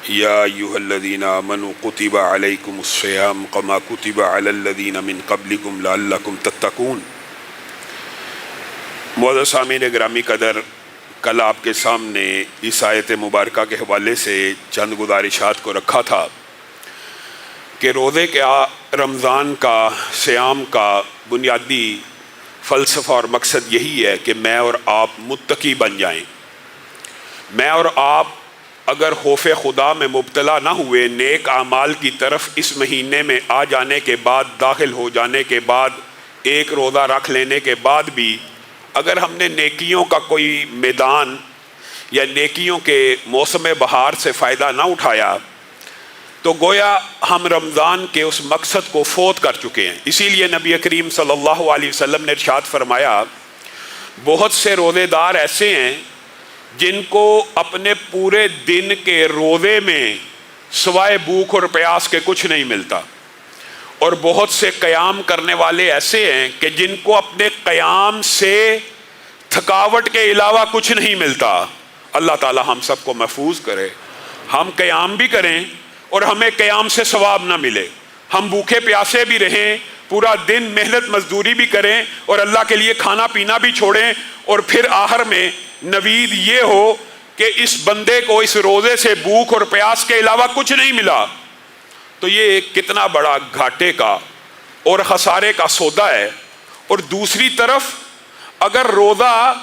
یا ایھا الذین آمنوا کتب علیکم الصیام کما کتب علی الذین من قبلکم لعلکم تتقون۔ معزز سامعین گرامی قدر، کل آپ کے سامنے اس آیت مبارکہ کے حوالے سے چند گزارشات کو رکھا تھا کہ روزے کے رمضان کا صیام کا بنیادی فلسفہ اور مقصد یہی ہے کہ میں اور آپ متقی بن جائیں۔ میں اور آپ اگر خوف خدا میں مبتلا نہ ہوئے، نیک اعمال کی طرف اس مہینے میں آ جانے کے بعد، داخل ہو جانے کے بعد، ایک روزہ رکھ لینے کے بعد بھی اگر ہم نے نیکیوں کا کوئی میدان یا نیکیوں کے موسم بہار سے فائدہ نہ اٹھایا تو گویا ہم رمضان کے اس مقصد کو فوت کر چکے ہیں۔ اسی لیے نبی کریم صلی اللہ علیہ وسلم نے ارشاد فرمایا، بہت سے روزے دار ایسے ہیں جن کو اپنے پورے دن کے روزے میں سوائے بھوک اور پیاس کے کچھ نہیں ملتا، اور بہت سے قیام کرنے والے ایسے ہیں کہ جن کو اپنے قیام سے تھکاوٹ کے علاوہ کچھ نہیں ملتا۔ اللہ تعالی ہم سب کو محفوظ کرے، ہم قیام بھی کریں اور ہمیں قیام سے ثواب نہ ملے، ہم بھوکے پیاسے بھی رہیں، پورا دن محنت مزدوری بھی کریں اور اللہ کے لیے کھانا پینا بھی چھوڑیں، اور پھر آخر میں نوید یہ ہو کہ اس بندے کو اس روزے سے بھوک اور پیاس کے علاوہ کچھ نہیں ملا، تو یہ کتنا بڑا گھاٹے کا اور خسارے کا سودا ہے۔ اور دوسری طرف اگر روزہ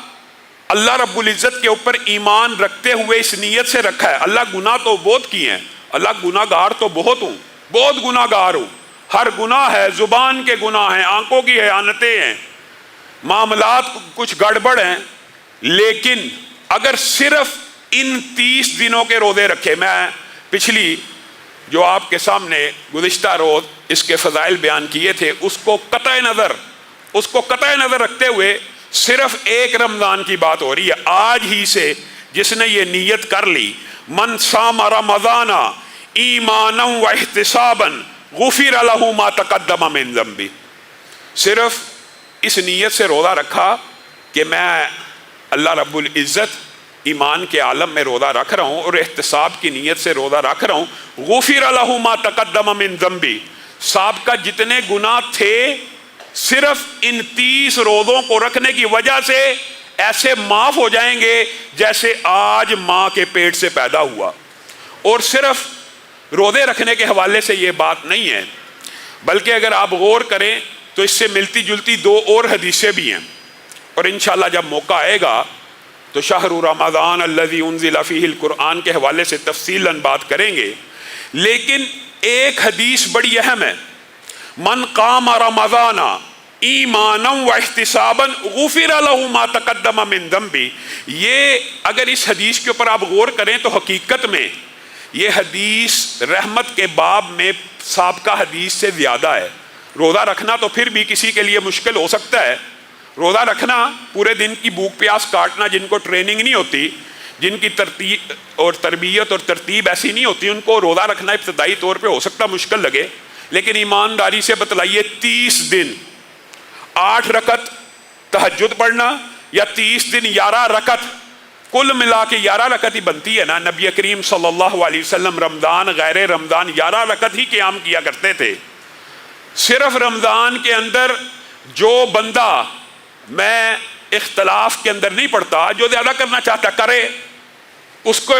اللہ رب العزت کے اوپر ایمان رکھتے ہوئے اس نیت سے رکھا ہے، اللہ گناہ تو بہت کیے ہیں، اللہ گناہ گار تو بہت ہوں، بہت گناہ گار ہوں، ہر گناہ ہے، زبان کے گناہ ہیں، آنکھوں کی خیانتیں ہیں، معاملات کچھ گڑبڑ ہیں، لیکن اگر صرف ان 30 دنوں کے روزے رکھے، میں پچھلی جو آپ کے سامنے گزشتہ روز اس کے فضائل بیان کیے تھے، اس کو قطع نظر رکھتے ہوئے صرف ایک رمضان کی بات ہو رہی ہے۔ آج ہی سے جس نے یہ نیت کر لی، من صام رمضان ایمانا واحتسابا غفر له ما تقدم من ذنبه، صرف اس نیت سے روزہ رکھا کہ میں اللہ رب العزت ایمان کے عالم میں روزہ رکھ رہا ہوں اور احتساب کی نیت سے روزہ رکھ رہا ہوں، غفر له ما تقدم من ذنبی، سابقہ جتنے گناہ تھے صرف ان 30 روزوں کو رکھنے کی وجہ سے ایسے معاف ہو جائیں گے جیسے آج ماں کے پیٹ سے پیدا ہوا۔ اور صرف روزے رکھنے کے حوالے سے یہ بات نہیں ہے، بلکہ اگر آپ غور کریں تو اس سے ملتی جلتی 2 اور حدیثیں بھی ہیں، اور انشاءاللہ جب موقع آئے گا تو شہر رمضان الذی انزل فیہ القرآن کے حوالے سے تفصیلاً بات کریں گے۔ لیکن ایک حدیث بڑی اہم ہے، من قام رمضان ایمانا واحتسابا غفر له ما تقدم من ذنبی، یہ اگر اس حدیث کے اوپر آپ غور کریں تو حقیقت میں یہ حدیث رحمت کے باب میں سابقہ حدیث سے زیادہ ہے۔ روزہ رکھنا تو پھر بھی کسی کے لیے مشکل ہو سکتا ہے، روزہ رکھنا، پورے دن کی بھوک پیاس کاٹنا، جن کو ٹریننگ نہیں ہوتی، جن کی ترتیب اور تربیت اور ترتیب ایسی نہیں ہوتی، ان کو روزہ رکھنا ابتدائی طور پہ ہو سکتا مشکل لگے، لیکن ایمانداری سے بتلائیے 30 دن 8 رکعت تہجد پڑھنا یا 30 دن 11 رکعت، کل ملا کے 11 رکعت ہی بنتی ہے نا۔ نبی کریم صلی اللہ علیہ وسلم رمضان غیر رمضان 11 رکعت ہی قیام کیا کرتے تھے۔ صرف رمضان کے اندر جو بندہ، میں اختلاف کے اندر نہیں پڑتا، جو زیادہ کرنا چاہتا کرے، اس کو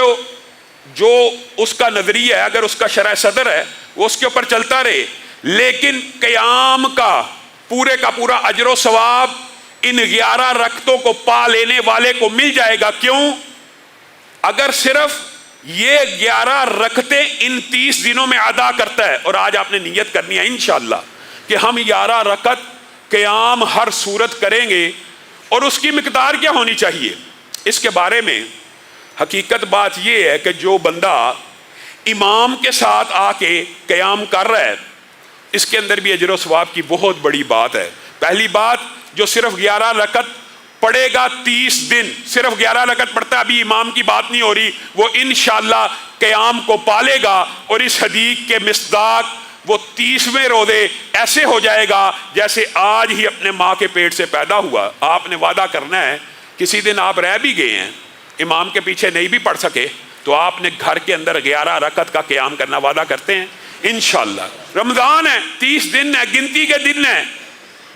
جو اس کا نظریہ ہے، اگر اس کا شرع صدر ہے وہ اس کے اوپر چلتا رہے، لیکن قیام کا پورا اجر و ثواب ان 11 رکعتوں کو پا لینے والے کو مل جائے گا۔ کیوں؟ اگر صرف یہ 11 رکعتیں ان 30 دنوں میں ادا کرتا ہے، اور آج آپ نے نیت کرنی ہے انشاءاللہ کہ ہم 11 رکعت قیام ہر صورت کریں گے، اور اس کی مقدار کیا ہونی چاہیے؟ اس کے بارے میں حقیقت بات یہ ہے کہ جو بندہ امام کے ساتھ آ کے قیام کر رہا ہے، اس کے اندر بھی اجر و ثواب کی بہت بڑی بات ہے۔ پہلی بات، جو صرف 11 رکعت پڑھے گا 30 دن، صرف 11 رکعت پڑھتا ہے، ابھی امام کی بات نہیں ہو رہی، وہ انشاءاللہ قیام کو پالے گا، اور اس حدیث کے مصداق وہ 30ویں روزے ایسے ہو جائے گا جیسے آج ہی اپنے ماں کے پیٹ سے پیدا ہوا۔ آپ نے وعدہ کرنا ہے، کسی دن آپ رہ بھی گئے ہیں، امام کے پیچھے نہیں بھی پڑھ سکے، تو آپ نے گھر کے اندر 11 رکعت کا قیام کرنا وعدہ کرتے ہیں انشاءاللہ؟ رمضان ہے، 30 دن ہے، گنتی کے دن ہے،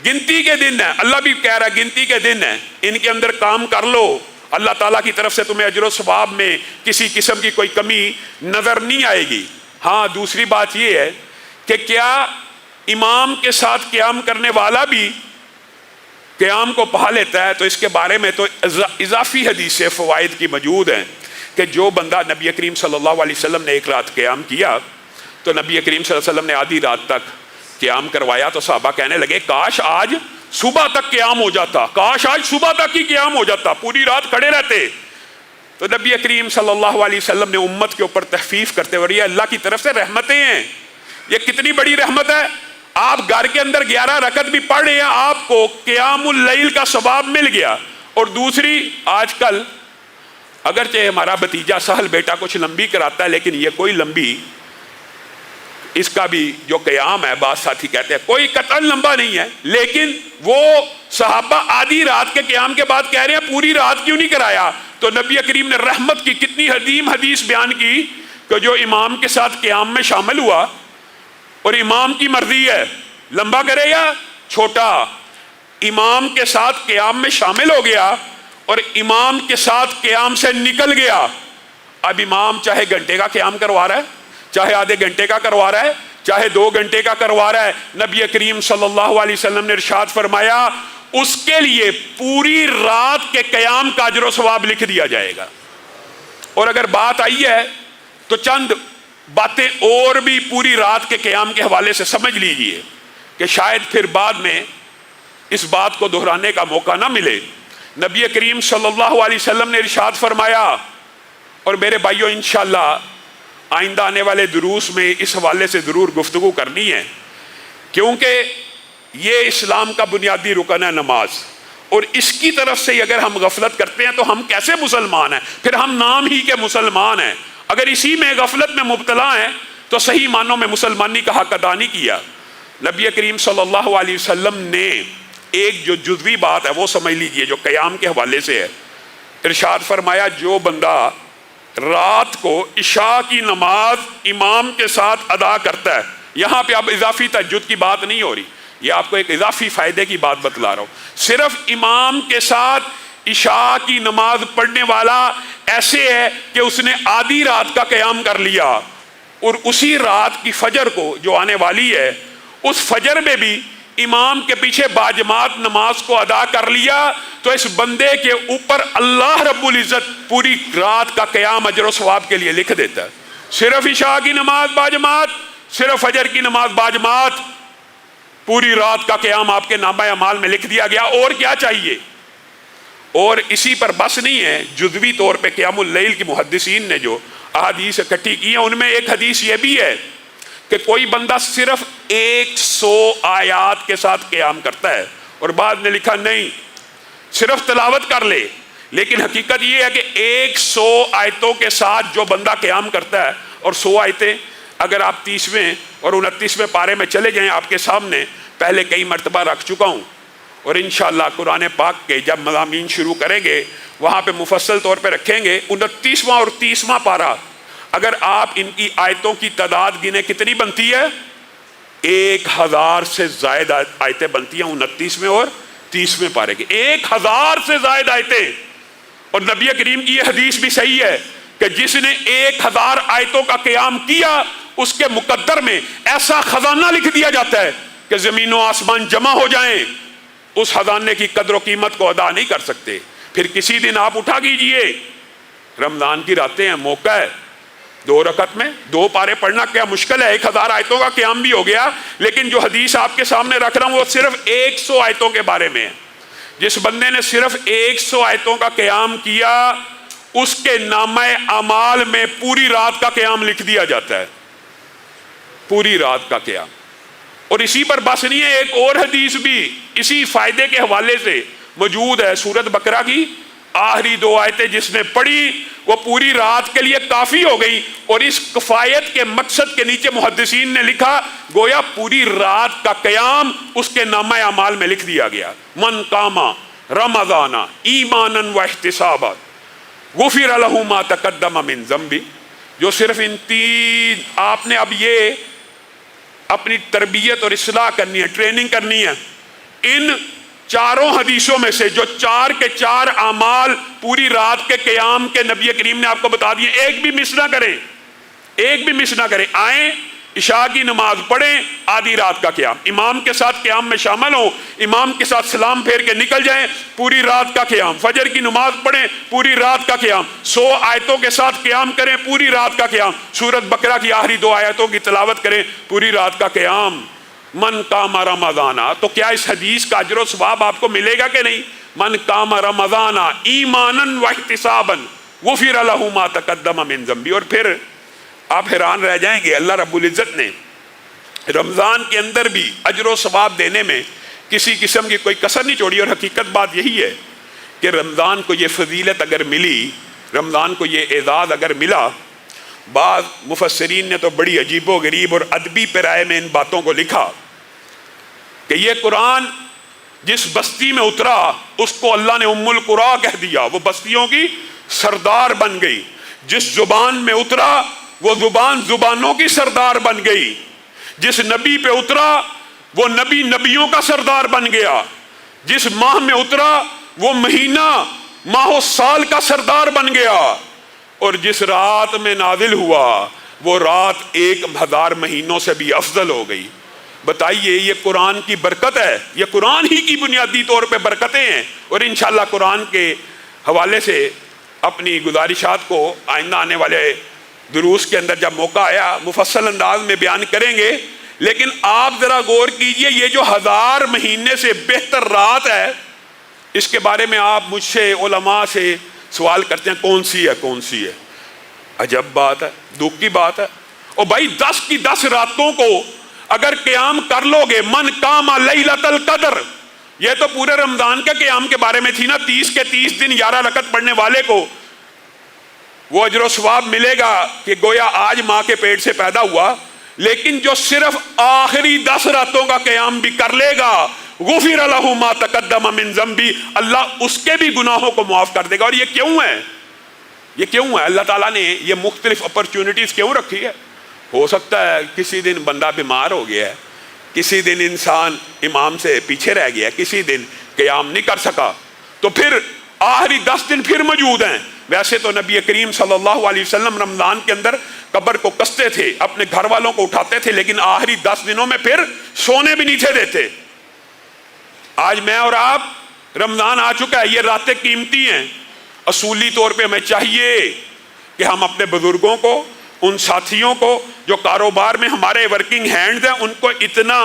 گنتی کے دن ہے، اللہ بھی کہہ رہا ہے گنتی کے دن ہے، ان کے اندر کام کر لو، اللہ تعالیٰ کی طرف سے تمہیں اجر و ثواب میں کسی قسم کی کوئی کمی نظر نہیں آئے گی۔ ہاں دوسری بات یہ ہے کہ کیا امام کے ساتھ قیام کرنے والا بھی قیام کو پا لیتا ہے؟ تو اس کے بارے میں تو اضافی حدیث سے فوائد کی موجود ہیں کہ جو بندہ نبی کریم صلی اللہ علیہ وسلم نے ایک رات قیام کیا تو نبی کریم صلی اللہ علیہ وسلم نے آدھی رات تک قیام کروایا تو صحابہ کہنے لگے کاش آج صبح تک قیام ہو جاتا، کاش آج صبح تک ہی قیام ہو جاتا، پوری رات کھڑے رہتے۔ تو نبی کریم صلی اللہ علیہ وسلم نے امت کے اوپر تخفیف کرتے ہوئے، یہ اللہ کی طرف سے رحمتیں ہیں، یہ کتنی بڑی رحمت ہے، آپ گھر کے اندر 11 رکعت بھی پڑھ رہے ہیں، آپ کو قیام اللیل کا ثواب مل گیا۔ اور دوسری، آج کل اگرچہ ہمارا بھتیجا سہل بیٹا کچھ لمبی کراتا ہے لیکن یہ کوئی لمبی، اس کا بھی جو قیام ہے بعض ساتھی کہتے ہیں کوئی قطعاً لمبا نہیں ہے، لیکن وہ صحابہ آدھی رات کے قیام کے بعد کہہ رہے ہیں پوری رات کیوں نہیں کرایا؟ تو نبی کریم نے رحمت کی کتنی حدیم حدیث بیان کی کہ جو امام کے ساتھ قیام میں شامل ہوا اور امام کی مرضی ہے لمبا کرے یا چھوٹا، امام کے ساتھ قیام میں شامل ہو گیا اور امام کے ساتھ قیام سے نکل گیا، اب امام چاہے گھنٹے کا قیام کروا رہا ہے، چاہے آدھے گھنٹے کا کروا رہا ہے، چاہے 2 گھنٹے کا کروا رہا ہے، نبی کریم صلی اللہ علیہ وسلم نے ارشاد فرمایا اس کے لیے پوری رات کے قیام کا اجر و ثواب لکھ دیا جائے گا۔ اور اگر بات آئی ہے تو چند باتیں اور بھی پوری رات کے قیام کے حوالے سے سمجھ لیجئے کہ شاید پھر بعد میں اس بات کو دہرانے کا موقع نہ ملے۔ نبی کریم صلی اللہ علیہ وسلم نے ارشاد فرمایا، اور میرے بھائیوں انشاءاللہ آئندہ آنے والے دروس میں اس حوالے سے ضرور گفتگو کرنی ہے، کیونکہ یہ اسلام کا بنیادی رکن ہے نماز، اور اس کی طرف سے اگر ہم غفلت کرتے ہیں تو ہم کیسے مسلمان ہیں؟ پھر ہم نام ہی کے مسلمان ہیں، اگر اسی میں غفلت میں مبتلا ہیں تو صحیح معنوں میں مسلمانی کا حق ادا نہیں کیا۔ نبی کریم صلی اللہ علیہ وسلم نے ایک جو جزوی بات ہے وہ سمجھ لیجئے جو قیام کے حوالے سے ہے، ارشاد فرمایا جو بندہ رات کو عشاء کی نماز امام کے ساتھ ادا کرتا ہے، یہاں پہ اب اضافی تہجد کی بات نہیں ہو رہی، یہ آپ کو ایک اضافی فائدے کی بات بتلا رہا ہوں، صرف امام کے ساتھ عشاء کی نماز پڑھنے والا ایسے ہے کہ اس نے آدھی رات کا قیام کر لیا اور اسی رات کی فجر کو جو آنے والی ہے اس فجر میں بھی امام کے پیچھے باجماعت نماز کو ادا کر لیا، تو اس بندے کے اوپر اللہ رب العزت پوری رات کا قیام اجر و ثواب کے لیے لکھ دیتا ہے۔ صرف عشاء کی نماز باجماعت، صرف فجر کی نماز باجماعت، پوری رات کا قیام آپ کے نامہ اعمال میں لکھ دیا گیا، اور کیا چاہیے؟ اور اسی پر بس نہیں ہے، جزوی طور پہ قیام اللیل کی محدثین نے جو احادیث اکٹھی کی ہیں ان میں ایک حدیث یہ بھی ہے کہ کوئی بندہ صرف 100 آیات کے ساتھ قیام کرتا ہے، اور بعد نے لکھا نہیں صرف تلاوت کر لے، لیکن حقیقت یہ ہے کہ 100 آیتوں کے ساتھ جو بندہ قیام کرتا ہے، اور 100 آیتیں اگر آپ 30ویں اور 29ویں پارے میں چلے جائیں آپ کے سامنے پہلے کئی مرتبہ رکھ چکا ہوں، اور انشاءاللہ قرآن پاک کے جب مضامین شروع کریں گے وہاں پہ مفصل طور پہ رکھیں گے، 29واں اور 30واں پارہ اگر آپ ان کی آیتوں کی تعداد گنے کتنی بنتی ہے؟ 1000 سے زائد آیتیں بنتی ہیں 29ویں اور 30ویں پارے کی، 1000 سے زائد آیتیں۔ اور نبی کریم کی یہ حدیث بھی صحیح ہے کہ جس نے 1000 آیتوں کا قیام کیا اس کے مقدر میں ایسا خزانہ لکھ دیا جاتا ہے کہ زمین و آسمان جمع ہو جائیں، اس خزانے کی قدر و قیمت کو ادا نہیں کر سکتے۔ پھر کسی دن آپ اٹھا کیجئے، رمضان کی راتیں ہیں، موقع ہے، 2 رکعت میں 2 پارے پڑھنا کیا مشکل ہے، 1000 آیتوں کا قیام بھی ہو گیا، لیکن جو حدیث آپ کے سامنے رکھ رہا ہوں وہ صرف 100 آیتوں کے بارے میں ہے۔ جس بندے نے صرف 100 آیتوں کا قیام کیا اس کے نامہ اعمال میں پوری رات کا قیام لکھ دیا جاتا ہے، پوری رات کا قیام۔ اور اسی پر بس نہیں ہے، ایک اور حدیث بھی اسی فائدے کے حوالے سے موجود ہے، سورۃ بقرہ کی آخری 2 آیتیں جس نے پڑھی وہ پوری رات کے لیے کافی ہو گئی، اور اس کفایت کے مقصد کے نیچے محدثین نے لکھا گویا پوری رات کا قیام اس کے نامہ اعمال میں لکھ دیا گیا۔ من قام رمضان ایمانا و احتسابا، غفر لہ ما تقدم من ذنبی، جو صرف ان تین آپ نے اب یہ اپنی تربیت اور اصلاح کرنی ہے، ٹریننگ کرنی ہے، ان چاروں حدیثوں میں سے جو چار کے چار اعمال پوری رات کے قیام کے نبی کریم نے آپ کو بتا دیے، ایک بھی مس نہ کریں، ایک بھی مس نہ کریں۔ آئیں عشاء کی نماز پڑھیں، آدھی رات کا قیام، امام کے ساتھ قیام میں شامل ہوں، امام کے ساتھ سلام پھیر کے نکل جائیں، پوری رات کا قیام، فجر کی نماز پڑھیں، پوری رات کا قیام، 100 آیتوں کے ساتھ قیام کریں، پوری رات کا قیام، سورۃ بقرہ کی آخری 2 آیتوں کی تلاوت کریں، پوری رات کا قیام۔ من قام رمضان، تو کیا اس حدیث کا اجر و ثواب آپ کو ملے گا کہ نہیں؟ من قام رمضان ایمانا واحتسابا غفر لہ ما تقدم من ذنبی۔ اور پھر آپ حیران رہ جائیں گے، اللہ رب العزت نے رمضان کے اندر بھی اجر و ثواب دینے میں کسی قسم کی کوئی کسر نہیں چھوڑی۔ اور حقیقت بات یہی ہے کہ رمضان کو یہ فضیلت اگر ملی، رمضان کو یہ اعزاز اگر ملا، بعض مفسرین نے تو بڑی عجیب و غریب اور ادبی پیرائے میں ان باتوں کو لکھا کہ یہ قرآن جس بستی میں اترا اس کو اللہ نے ام القریٰ کہہ دیا، وہ بستیوں کی سردار بن گئی۔ جس زبان میں اترا وہ زبان زبانوں کی سردار بن گئی۔ جس نبی پہ اترا وہ نبی نبیوں کا سردار بن گیا۔ جس ماہ میں اترا وہ مہینہ ماہ و سال کا سردار بن گیا۔ اور جس رات میں نازل ہوا وہ رات 1000 مہینوں سے بھی افضل ہو گئی۔ بتائیے یہ قرآن کی برکت ہے، یہ قرآن ہی کی بنیادی طور پہ برکتیں ہیں۔ اور انشاءاللہ قرآن کے حوالے سے اپنی گزارشات کو آئندہ آنے والے دروس کے اندر جب موقع آیا مفصل انداز میں بیان کریں گے۔ لیکن آپ ذرا غور کیجئے، یہ جو 1000 مہینے سے بہتر رات ہے، اس کے بارے میں آپ مجھ سے علماء سے سوال کرتے ہیں کون سی ہے، کون سی ہے؟ عجب بات ہے، دکھ کی بات ہے۔ اور بھائی 10 کی 10 راتوں کو اگر قیام کر لو گے، من قام لیلۃ القدر، یہ تو پورے رمضان کے قیام کے بارے میں تھی نا، 30 کے 30 دن 11 رکعت پڑھنے والے کو وہ اجر و ثواب ملے گا کہ گویا آج ماں کے پیٹ سے پیدا ہوا۔ لیکن جو صرف آخری 10 راتوں کا قیام بھی کر لے گا، غفر لہ ما تقدم من ذنبی، اللہ اس کے بھی گناہوں کو معاف کر دے گا۔ اور یہ کیوں ہے؟ یہ کیوں ہے؟ اللہ تعالیٰ نے یہ مختلف اپرچونٹیز کیوں رکھی ہے؟ ہو سکتا ہے کسی دن بندہ بیمار ہو گیا ہے، کسی دن انسان امام سے پیچھے رہ گیا، کسی دن قیام نہیں کر سکا، تو پھر آخری 10 دن پھر موجود ہیں۔ ویسے تو نبی کریم صلی اللہ علیہ وسلم رمضان کے اندر قبر کو کستے تھے، اپنے گھر والوں کو اٹھاتے تھے، لیکن آخری 10 دنوں میں پھر سونے بھی نہیں تھے دیتے۔ آج میں اور آپ رمضان آ چکا ہے، یہ راتیں قیمتی ہیں۔ اصولی طور پہ ہمیں چاہیے کہ ہم اپنے بزرگوں کو، ان ساتھیوں کو جو کاروبار میں ہمارے ورکنگ ہینڈز ہیں، ان کو اتنا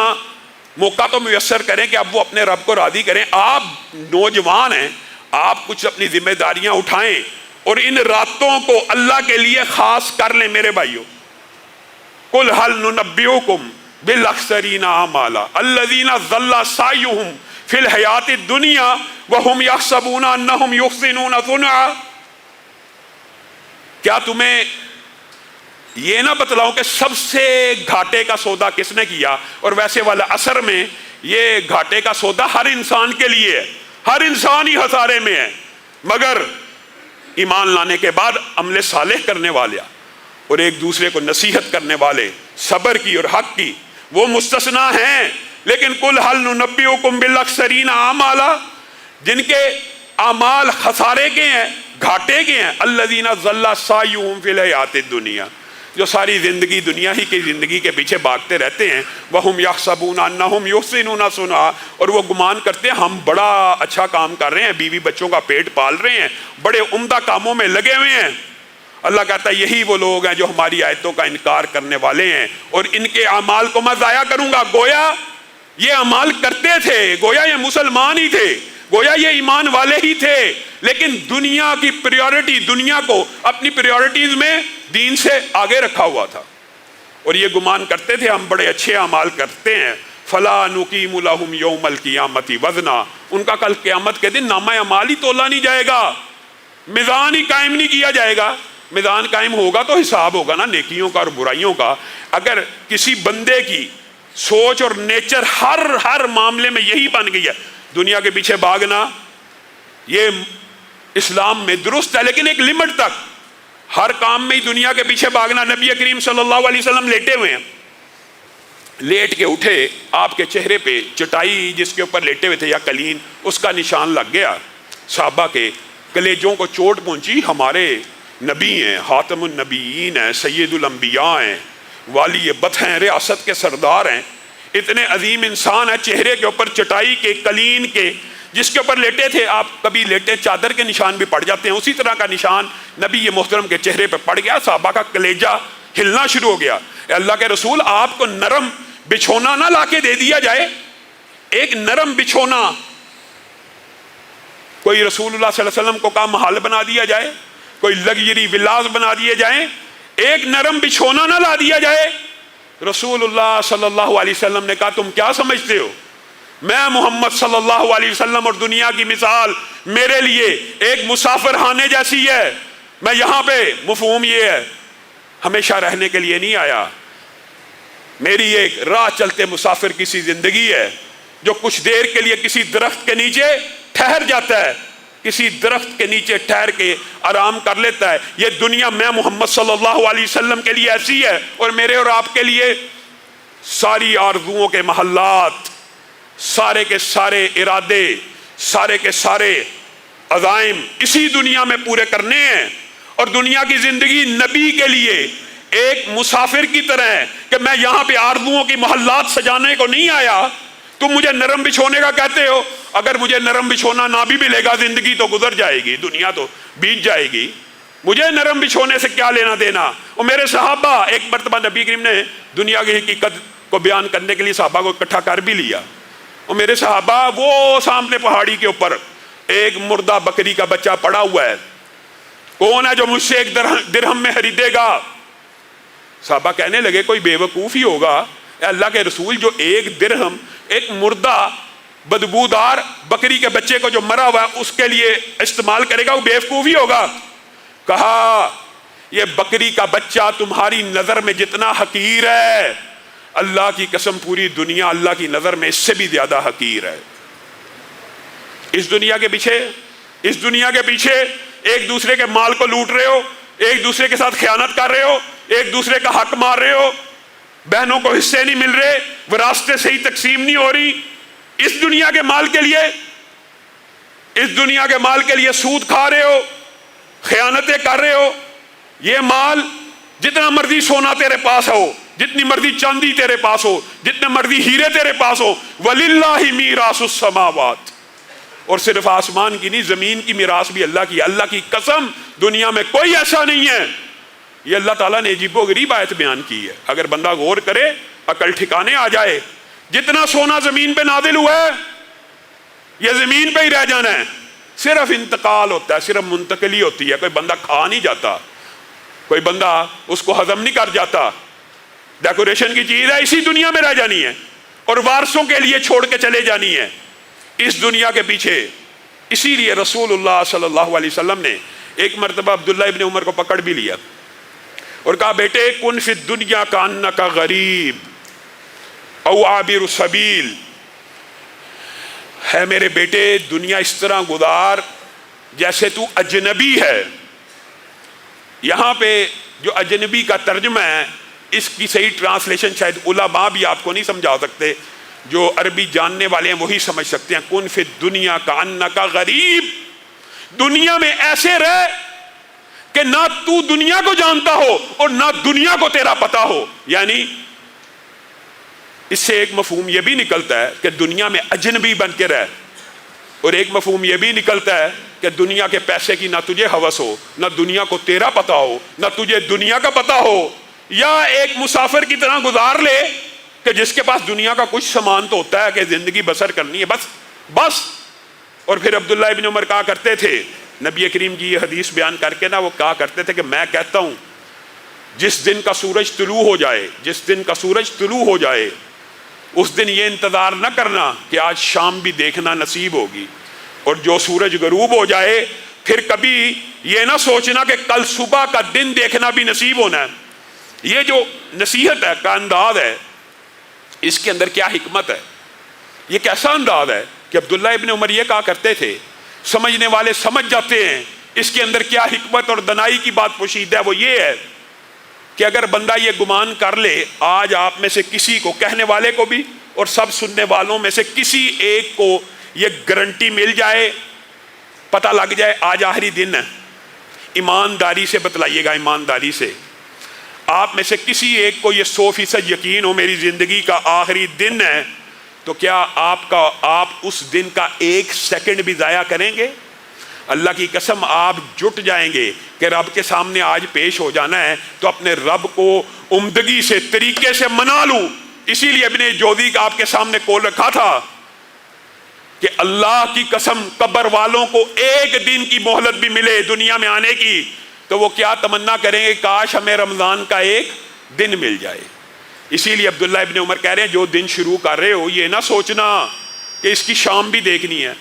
موقع تو میسر کریں کہ اب وہ اپنے رب کو راضی کریں۔ آپ نوجوان ہیں، آپ کچھ اپنی ذمہ داریاں اٹھائیں اور ان راتوں کو اللہ کے لیے خاص کر لیں میرے بھائیوں۔ قل هل ننبئکم بالاخسرین اعمالا الذین ضل سعیہم فی الحیاۃ الدنیا وہم یحسبون انہم یحسنون صنعا، کیا تمہیں یہ نہ بتلاؤں کہ سب سے گھاٹے کا سودا کس نے کیا؟ اور ویسے والا اثر میں یہ گھاٹے کا سودا ہر انسان کے لیے ہے، ہر انسان ہی خسارے میں ہے، مگر ایمان لانے کے بعد عمل صالح کرنے والے اور ایک دوسرے کو نصیحت کرنے والے، صبر کی اور حق کی، وہ مستثنا ہیں۔ لیکن قل هل ننبئکم بالاخسرین اعمالا، جن کے اعمال خسارے کے ہیں، گھاٹے کے ہیں، الذین ضل سعیہم فی الحیاۃ الدنیا، جو ساری زندگی دنیا ہی کی زندگی کے پیچھے بھاگتے رہتے ہیں، وہم یحسبون انہم یحسنون صنعا، اور وہ گمان کرتے ہیں ہم بڑا اچھا کام کر رہے ہیں، بیوی بچوں کا پیٹ پال رہے ہیں، بڑے عمدہ کاموں میں لگے ہوئے ہیں۔ اللہ کہتا ہے یہی وہ لوگ ہیں جو ہماری آیتوں کا انکار کرنے والے ہیں، اور ان کے اعمال کو میں ضائع کروں گا۔ گویا یہ اعمال کرتے تھے، گویا یہ مسلمان ہی تھے، گویا یہ ایمان والے ہی تھے، لیکن دنیا کی پریورٹی، دنیا کو اپنی پریورٹیز میں دین سے آگے رکھا ہوا تھا، اور یہ گمان کرتے تھے ہم بڑے اچھے اعمال کرتے ہیں۔ فلا نقیم لہم یوم القیامت وزنا، ان کا کل قیامت کے دن نامہ اعمال ہی تولا نہیں جائے گا، میزان ہی قائم نہیں کیا جائے گا۔ میزان قائم ہوگا تو حساب ہوگا نا نیکیوں کا اور برائیوں کا۔ اگر کسی بندے کی سوچ اور نیچر ہر معاملے میں یہی بن گئی ہے، دنیا کے پیچھے بھاگنا، یہ اسلام میں درست ہے لیکن ایک لمٹ تک. ہر کام میں ہی دنیا کے پیچھے بھاگنا. نبی کریم صلی اللہ علیہ وسلم لیٹے ہوئے ہیں, لیٹ کے اٹھے, آپ کے چہرے پہ چٹائی جس کے اوپر لیٹے ہوئے تھے یا قلین, اس کا نشان لگ گیا. صحابہ کے کلیجوں کو چوٹ پہنچی. ہمارے نبی ہیں, خاتم النبیین ہیں, سید الانبیاء ہیں, والی بت ہیں, ریاست کے سردار ہیں, اتنے عظیم انسان ہیں, چہرے کے اوپر چٹائی کے قلین کے جس کے اوپر لیٹے تھے. آپ کبھی لیٹے چادر کے نشان بھی پڑ جاتے ہیں, اسی طرح کا نشان نبی محترم کے چہرے پہ پڑ گیا. صحابہ کا کلیجہ ہلنا شروع ہو گیا. اے اللہ کے رسول, آپ کو نرم بچھونا نہ لا کے دے دیا جائے, ایک نرم بچھونا کوئی رسول اللہ صلی اللہ علیہ وسلم کو کا محل بنا دیا جائے, کوئی لگژری ولاز بنا دیے جائیں, ایک نرم بچھونا نہ لا دیا جائے. رسول اللہ صلی اللہ علیہ وسلم نے کہا تم کیا سمجھتے ہو, میں محمد صلی اللہ علیہ وسلم اور دنیا کی مثال میرے لیے ایک مسافر خانے جیسی ہے. میں یہاں پہ مفہوم یہ ہے ہمیشہ رہنے کے لیے نہیں آیا, میری ایک راہ چلتے مسافر کی سی زندگی ہے جو کچھ دیر کے لیے کسی درخت کے نیچے ٹھہر جاتا ہے, کسی درخت کے نیچے ٹھہر کے آرام کر لیتا ہے. یہ دنیا میں محمد صلی اللہ علیہ وسلم کے لیے ایسی ہے, اور میرے اور آپ کے لیے ساری آرزوؤں کے محلات, سارے کے سارے ارادے, سارے کے سارے عزائم اسی دنیا میں پورے کرنے ہیں. اور دنیا کی زندگی نبی کے لیے ایک مسافر کی طرح ہے کہ میں یہاں پہ آرزوؤں کی محلات سجانے کو نہیں آیا. تم مجھے نرم بچھونے کا کہتے ہو, اگر مجھے نرم بچھونا نہ بھی ملے گا زندگی تو گزر جائے گی, دنیا تو بیت جائے گی, مجھے نرم بچھونے سے کیا لینا دینا. اور میرے صحابہ, ایک مرتبہ نبی کریم نے دنیا کی حقیقت کو بیان کرنے کے لیے صحابہ کو اکٹھا کر بھی لیا, اور میرے صحابہ وہ سامنے پہاڑی کے اوپر ایک مردہ بکری کا بچہ پڑا ہوا ہے, کون ہے جو مجھ سے ایک درہم میں خریدے گا. صحابہ کہنے لگے کوئی بے وقوف ہی ہوگا, اے اللہ کے رسول, جو ایک درہم ایک مردہ بدبودار بکری کے بچے کو جو مرا ہوا ہے اس کے لیے استعمال کرے گا, وہ بے وقوف ہی ہوگا. کہا یہ بکری کا بچہ تمہاری نظر میں جتنا حقیر ہے, اللہ کی قسم پوری دنیا اللہ کی نظر میں اس سے بھی زیادہ حقیر ہے. اس دنیا کے پیچھے ایک دوسرے کے مال کو لوٹ رہے ہو, ایک دوسرے کے ساتھ خیانت کر رہے ہو, ایک دوسرے کا حق مار رہے ہو, بہنوں کو حصے نہیں مل رہے, وراثتیں صحیح تقسیم نہیں ہو رہی. اس دنیا کے مال کے لیے سود کھا رہے ہو, خیانتیں کر رہے ہو. یہ مال جتنا مرضی سونا تیرے پاس ہو, جتنی مرضی چاندی تیرے پاس ہو, جتنے مرضی ہیرے تیرے پاس ہو, وَلِلَّهِ مِيرَاثُ السَّمَاوَاتِ, اور صرف آسمان کی نہیں زمین کی میراث بھی اللہ کی. اللہ کی قسم دنیا میں کوئی ایسا نہیں ہے. یہ اللہ تعالیٰ نے عجیب و غریب آیت بیان کی ہے, اگر بندہ غور کرے عقل ٹھکانے آ جائے. جتنا سونا زمین پہ نازل ہوا ہے یہ زمین پہ ہی رہ جانا ہے, صرف انتقال ہوتا ہے, صرف منتقلی ہوتی ہے. کوئی بندہ کھا نہیں جاتا, کوئی بندہ اس کو ہضم نہیں کر جاتا. ڈیکوریشن کی چیز ہے, اسی دنیا میں رہ جانی ہے اور وارثوں کے لیے چھوڑ کے چلے جانی ہے اس دنیا کے پیچھے. اسی لیے رسول اللہ صلی اللہ علیہ وسلم نے ایک مرتبہ عبداللہ ابن عمر کو پکڑ بھی لیا اور کہا بیٹے کن فی الدنیا کانک غریب او عابر السبیل, ہے میرے بیٹے دنیا اس طرح گزار جیسے تو اجنبی ہے. یہاں پہ جو اجنبی کا ترجمہ ہے اس کی صحیح ٹرانسلیشن شاید علماء بھی آپ کو نہیں سمجھا سکتے, جو عربی جاننے والے ہیں وہی سمجھ سکتے ہیں. کن فی الدنیا کانک غریب, دنیا میں ایسے رہ کہ نہ تو دنیا کو جانتا ہو اور نہ دنیا کو تیرا پتا ہو. یعنی اس سے ایک مفہوم یہ بھی نکلتا ہے کہ دنیا میں اجنبی بن کے رہ, اور ایک مفہوم یہ بھی نکلتا ہے کہ دنیا کے پیسے کی نہ تجھے ہوس ہو, نہ دنیا کو تیرا پتا ہو, نہ تجھے دنیا کا پتا ہو. یا ایک مسافر کی طرح گزار لے کہ جس کے پاس دنیا کا کچھ سامان تو ہوتا ہے کہ زندگی بسر کرنی ہے بس. اور پھر عبداللہ ابن عمر کہا کرتے تھے, نبی کریم کی یہ حدیث بیان کر کے نا وہ کہا کرتے تھے کہ میں کہتا ہوں جس دن کا سورج طلوع ہو جائے اس دن یہ انتظار نہ کرنا کہ آج شام بھی دیکھنا نصیب ہوگی, اور جو سورج غروب ہو جائے پھر کبھی یہ نہ سوچنا کہ کل صبح کا دن دیکھنا بھی نصیب ہونا ہے. یہ جو نصیحت ہے کا انداز ہے, اس کے اندر کیا حکمت ہے, یہ کیسا انداز ہے کہ عبداللہ ابن عمر یہ کہا کرتے تھے سمجھنے والے سمجھ جاتے ہیں اس کے اندر کیا حکمت اور دنائی کی بات پوشیدہ ہے۔ وہ یہ ہے کہ اگر بندہ یہ گمان کر لے آج آپ میں سے کسی کو، کہنے والے کو بھی اور سب سننے والوں میں سے کسی ایک کو یہ گارنٹی مل جائے، پتہ لگ جائے آج آخری دن ہے، ایمانداری سے بتلائیے گا، ایمانداری سے آپ میں سے کسی ایک کو یہ 100% یقین ہو میری زندگی کا آخری دن ہے، تو کیا آپ اس دن کا 1 سیکنڈ بھی ضائع کریں گے؟ اللہ کی قسم آپ جٹ جائیں گے کہ رب کے سامنے آج پیش ہو جانا ہے تو اپنے رب کو عمدگی سے، طریقے سے منا لوں۔ اسی لیے ابن جوزی کا آپ کے سامنے کول رکھا تھا کہ اللہ کی قسم قبر والوں کو 1 دن کی مہلت بھی ملے دنیا میں آنے کی تو وہ کیا تمنا کریں گے، کاش ہمیں رمضان کا 1 دن مل جائے۔ اسی لیے عبداللہ ابن عمر کہہ رہے ہیں جو دن شروع کر رہے ہو یہ نہ سوچنا کہ اس کی شام بھی دیکھنی ہے۔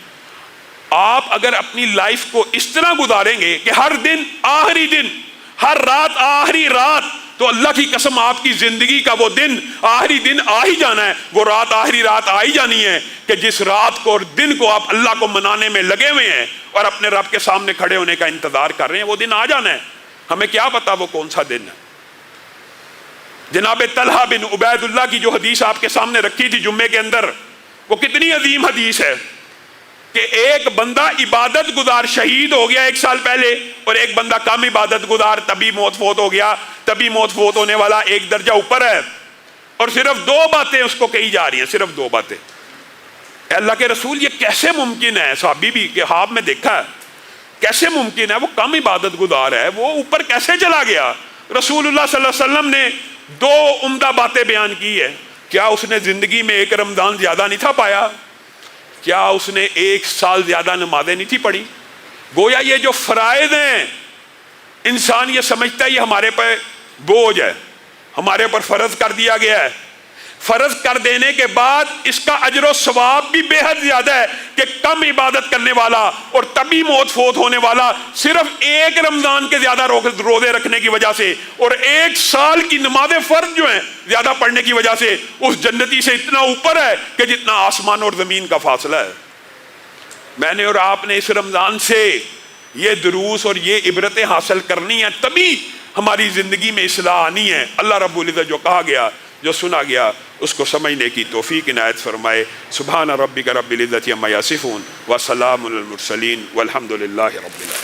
آپ اگر اپنی لائف کو اس طرح گزاریں گے کہ ہر دن آخری دن، ہر رات آخری رات، تو اللہ کی قسم آپ کی زندگی کا وہ دن آخری دن آ ہی جانا ہے، وہ رات آخری رات آ ہی جانی ہے کہ جس رات کو اور دن کو آپ اللہ کو منانے میں لگے ہوئے ہیں اور اپنے رب کے سامنے کھڑے ہونے کا انتظار کر رہے ہیں، وہ دن آ جانا ہے۔ ہمیں کیا پتا وہ کون سا دن ہے۔ جناب طلحہ بن عبید اللہ کی جو حدیث آپ کے سامنے رکھی تھی جمعے کے اندر، وہ کتنی عظیم حدیث ہے کہ ایک بندہ عبادت گزار شہید ہو گیا 1 سال پہلے، اور ایک بندہ کم عبادت گزار تبھی موت فوت ہو گیا، تبھی موت فوت ہونے والا 1 درجہ اوپر ہے، اور صرف 2 باتیں اس کو کہی جا رہی ہیں، صرف 2 باتیں۔ اے اللہ کے رسول یہ کیسے ممکن ہے؟ صحابی بھی کہ خواب میں دیکھا ہے، کیسے ممکن ہے؟ وہ کم عبادت گزار ہے، وہ اوپر کیسے چلا گیا؟ رسول اللہ صلی اللہ علیہ وسلم نے 2 عمدہ باتیں بیان کی ہے۔ کیا اس نے زندگی میں 1 رمضان زیادہ نہیں تھا پایا؟ کیا اس نے 1 سال زیادہ نمازیں نہیں تھی پڑھی؟ گویا یہ جو فرائض ہیں انسان یہ سمجھتا ہے یہ ہمارے پر بوجھ ہے، ہمارے پر فرض کر دیا گیا ہے۔ فرض کر دینے کے بعد اس کا اجر و ثواب بھی بے حد زیادہ ہے کہ کم عبادت کرنے والا اور تبھی موت فوت ہونے والا صرف 1 رمضان کے زیادہ روزے رکھنے کی وجہ سے اور 1 سال کی نماز فرض جو ہیں زیادہ پڑھنے کی وجہ سے اس جنتی سے اتنا اوپر ہے کہ جتنا آسمان اور زمین کا فاصلہ ہے۔ میں نے اور آپ نے اس رمضان سے یہ دروس اور یہ عبرتیں حاصل کرنی ہیں، تبھی ہماری زندگی میں اصلاح آنی ہے۔ اللہ رب العزت جو کہا گیا، جو سنا گیا، اس کو سمجھنے کی توفیق عنایت فرمائے۔ سبحان ربک رب العزت عما یصفون وسلام علی المرسلین والحمد للہ رب العالمین۔